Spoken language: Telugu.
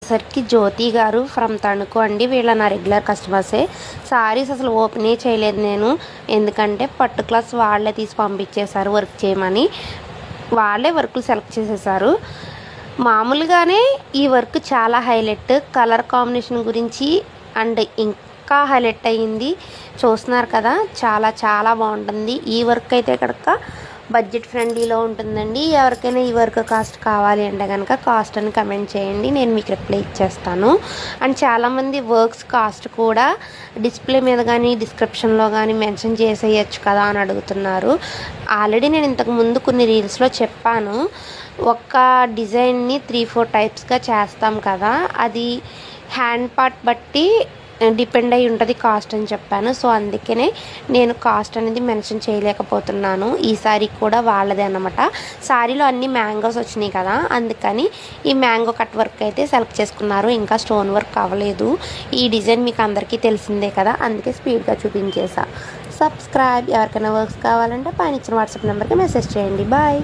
సరికి జ్యోతి గారు ఫ్రమ్ తణుకు అండి. వీళ్ళ నా రెగ్యులర్ కస్టమర్సే. సారీస్ అసలు ఓపెనే చేయలేదు నేను, ఎందుకంటే పట్టు క్లాస్ వాళ్ళే తీసి పంపించేశారు వర్క్ చేయమని. వాళ్ళే వర్క్లు సెలెక్ట్ చేసేసారు. మామూలుగానే ఈ వర్క్ చాలా హైలైట్, కలర్ కాంబినేషన్ గురించి అండ్ ఇంకా హైలైట్ అయ్యింది. చూస్తున్నారు కదా, చాలా చాలా బాగుంటుంది. ఈ వర్క్ అయితే కనుక బడ్జెట్ ఫ్రెండ్లీలో ఉంటుందండి. ఎవరికైనా ఈ వర్క్ కాస్ట్ కావాలి అంటే కనుక కాస్ట్ అని కమెంట్ చేయండి, నేను మీకు రిప్లై ఇచ్చేస్తాను. అండ్ చాలామంది వర్క్స్ కాస్ట్ కూడా డిస్ప్లే మీద కానీ డిస్క్రిప్షన్లో కానీ మెన్షన్ చేసేయచ్చు కదా అని అడుగుతున్నారు. ఆల్రెడీ నేను ఇంతకు ముందు కొన్ని రీల్స్లో చెప్పాను, ఒక్క డిజైన్ని 3-4 టైప్స్గా చేస్తాం కదా, అది హ్యాండ్ పార్ట్ బట్టి డిపెండ్ అయి ఉంటుంది కాస్ట్ అని చెప్పాను. సో అందుకనే నేను కాస్ట్ అనేది మెన్షన్ చేయలేకపోతున్నాను. ఈ సారీ కూడా వాళ్ళదే అన్నమాట. సారీలో అన్ని మ్యాంగోస్ వచ్చినాయి కదా, అందుకని ఈ మ్యాంగో కట్ వర్క్ అయితే సెలెక్ట్ చేసుకున్నారు. ఇంకా స్టోన్ వర్క్ అవ్వలేదు. ఈ డిజైన్ మీకు అందరికీ తెలిసిందే కదా, అందుకే స్పీడ్గా చూపించేసా. సబ్స్క్రైబ్. ఎవరికైనా వర్క్స్ కావాలంటే పైన ఇచ్చిన వాట్సాప్ నెంబర్కి మెసేజ్ చేయండి. బాయ్.